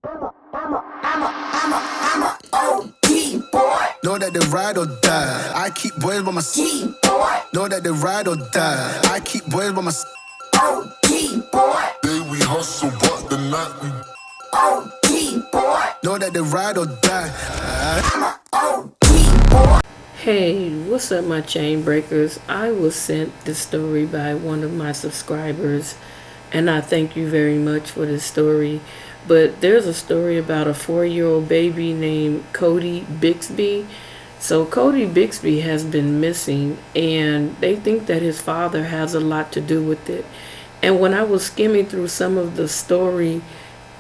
I'm a OG boy. Know that they ride or die. I keep boys by my side. Know that they ride or die. I keep boys by my side. OG boy. Day we hustle, but the night we OG boy. Know that they ride or die. I'm a OG boy. Hey, what's up, my chain breakers? I was sent this story by one of my subscribers, and I thank you very much for this story. But there's a story about a 4-year-old baby named Cody Bigsby. So Cody Bigsby has been missing, and they think that his father has a lot to do with it. And when I was skimming through some of the story,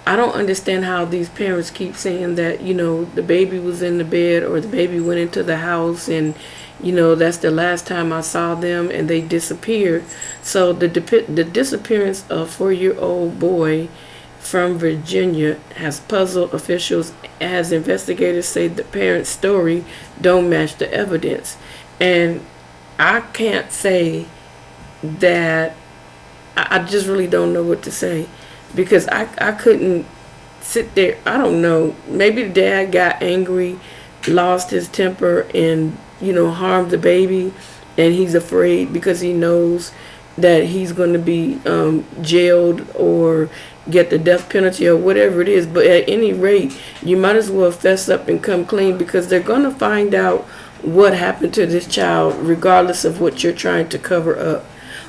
I don't understand how these parents keep saying that, the baby was in the bed or the baby went into the house and, that's the last time I saw them and they disappeared. So the disappearance of a 4-year-old boy from Virginia has puzzled officials as investigators say the parent's story don't match the evidence. And I can't say that, I just really don't know what to say. Because I couldn't sit there. I don't know. Maybe the dad got angry, lost his temper, and, harmed the baby. And he's afraid because he knows that he's going to be jailed or get the death penalty or whatever it is. But at any rate, you might as well fess up and come clean, because they're going to find out what happened to this child regardless of what you're trying to cover up.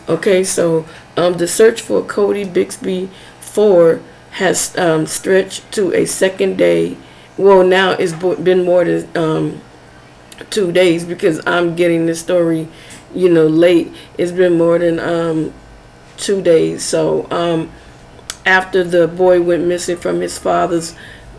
Okay, so the search for Cody Bigsby 4 has stretched to a second day. Well, now it's been more than 2 days, because I'm getting this story, late. It's been more than 2 days. So after the boy went missing from his father's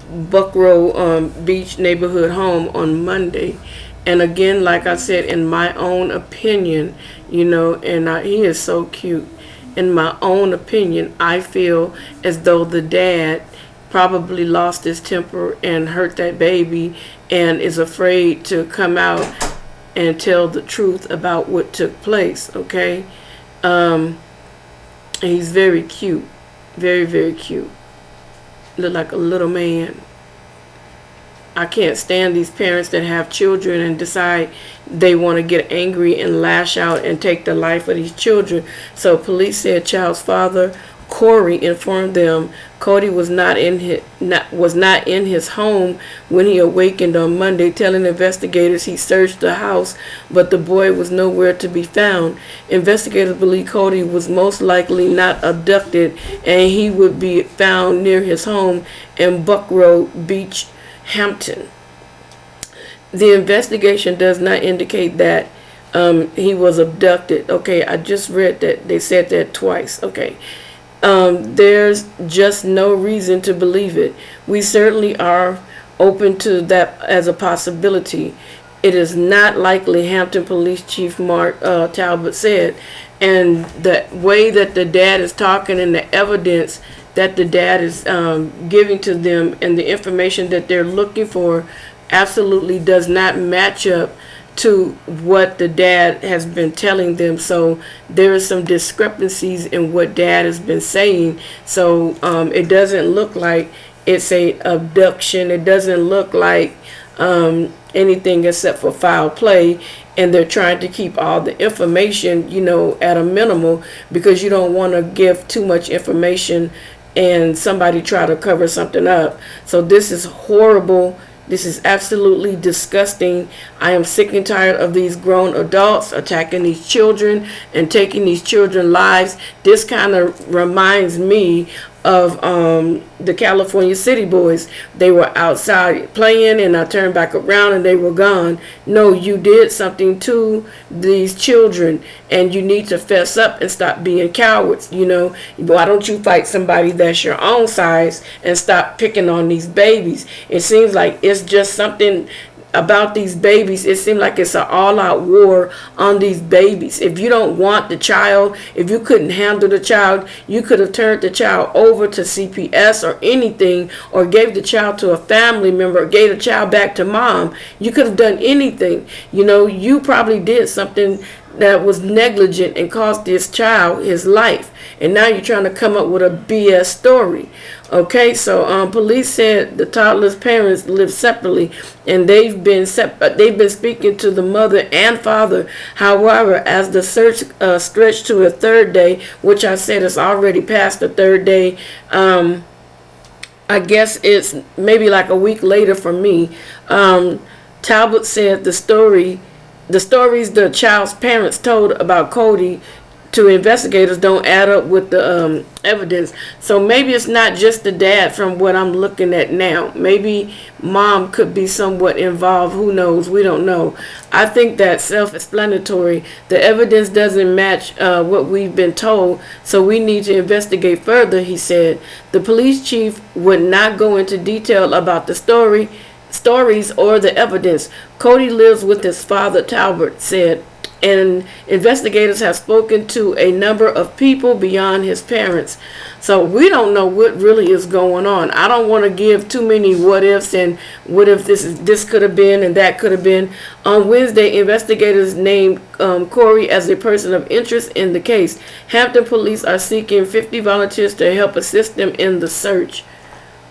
Buckrow Beach neighborhood home on Monday. And again, like I said, in my own opinion, he is so cute. In my own opinion, I feel as though the dad probably lost his temper and hurt that baby and is afraid to come out and tell the truth about what took place, okay? He's very cute. Very, very cute. Look like a little man. I can't stand these parents that have children and decide they want to get angry and lash out and take the life of these children. So police said child's father, Corey, informed them Cody was not in his home when he awakened on Monday, telling investigators he searched the house, but the boy was nowhere to be found. Investigators believe Cody was most likely not abducted, and he would be found near his home in Buckrow Beach, Hampton. The investigation does not indicate that he was abducted. Okay, I just read that they said that twice. Okay, there's just no reason to believe it. We certainly are open to that as a possibility. It is not likely, Hampton Police Chief Mark Talbot said. And the way that the dad is talking and the evidence that the dad is giving to them and the information that they're looking for absolutely does not match up to what the dad has been telling them. So there are some discrepancies in what dad has been saying. So it doesn't look like it's a abduction. It doesn't look like anything except for foul play. And they're trying to keep all the information, at a minimal, because you don't want to give too much information and somebody try to cover something up. So this is horrible. This is absolutely disgusting. I am sick and tired of these grown adults attacking these children and taking these children's lives. This kind of reminds me of the California City Boys. They were outside playing and I turned back around and they were gone. No, you did something to these children and you need to fess up and stop being cowards. Why don't you fight somebody that's your own size and stop picking on these babies? It seems like it's just something about these babies. It seems like it's an all-out war on these babies. If you don't want the child, if you couldn't handle the child, you could have turned the child over to CPS or anything, or gave the child to a family member, or gave the child back to mom. You could have done anything. You probably did something that was negligent and cost this child his life. And now you're trying to come up with a BS story. Okay, so police said the toddler's parents live separately, and they've been speaking to the mother and father. However, as the search stretched to a third day, which I said is already past the third day, I guess it's maybe like a week later for me. Talbot said the stories the child's parents told about Cody to investigators don't add up with the evidence. So maybe it's not just the dad from what I'm looking at now. Maybe mom could be somewhat involved. Who knows? We don't know. I think that's self-explanatory. The evidence doesn't match what we've been told, so we need to investigate further, he said. The police chief would not go into detail about the stories or the evidence. Cody lives with his father, Talbot said, and investigators have spoken to a number of people beyond his parents. So we don't know what really is going on. I don't want to give too many what ifs and what if this could have been and that could have been. On Wednesday, investigators named Corey as a person of interest in the case. Hampton police are seeking 50 volunteers to help assist them in the search.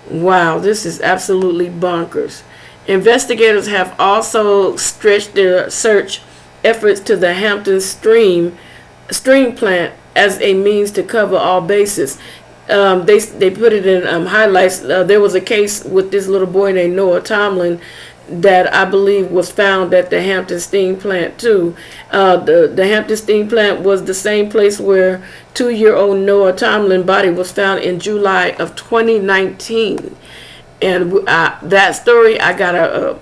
Wow, this is absolutely bonkers. Investigators have also stretched their search efforts to the Hampton stream plant as a means to cover all bases. They put it in highlights. There was a case with this little boy named Noah Tomlin that I believe was found at the Hampton steam plant too. The Hampton steam plant was the same place where 2-year-old Noah Tomlin body was found in July of 2019. And that story, I gotta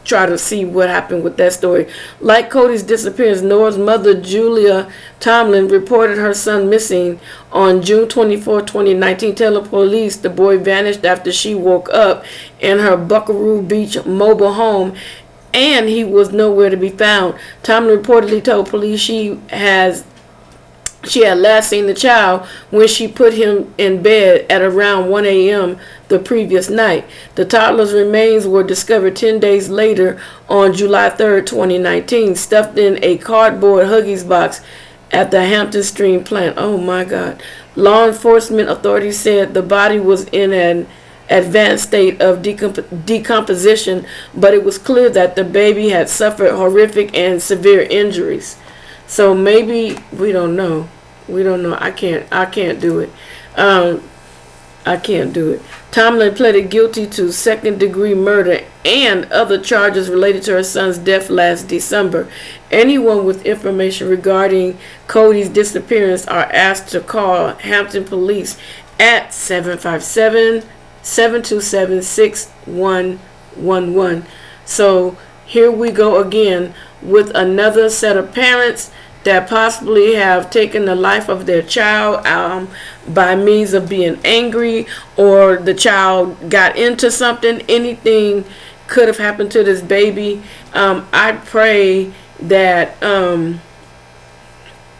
try to see what happened with that story. Like Cody's disappearance, Noah's mother, Julia Tomlin, reported her son missing on June 24, 2019, telling police the boy vanished after she woke up in her Buckaroo Beach mobile home and he was nowhere to be found. Tomlin reportedly told police she had last seen the child when she put him in bed at around 1 a.m. the previous night. The toddler's remains were discovered 10 days later on July 3rd, 2019, stuffed in a cardboard Huggies box at the Hampton Stream plant. Oh my God. Law enforcement authorities said the body was in an advanced state of decomposition, but it was clear that the baby had suffered horrific and severe injuries. So maybe we don't know. I can't do it. I can't do it. Tomlin pleaded guilty to second-degree murder and other charges related to her son's death last December. Anyone with information regarding Cody's disappearance are asked to call Hampton Police at 757-727-6111. So here we go again with another set of parents that possibly have taken the life of their child by means of being angry, or the child got into something. Anything could have happened to this baby. I pray that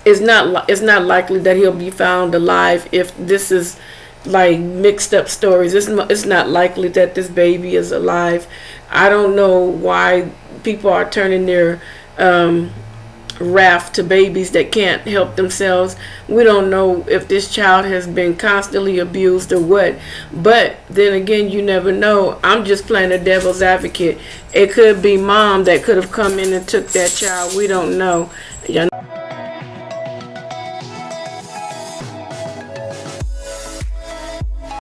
it's not likely that he'll be found alive if this is like mixed up stories. It's not likely that this baby is alive. I don't know why people are turning their wrath to babies that can't help themselves. We don't know if this child has been constantly abused or what, but then again, you never know. I'm just playing the devil's advocate. It could be mom that could have come in and took that child. We don't know.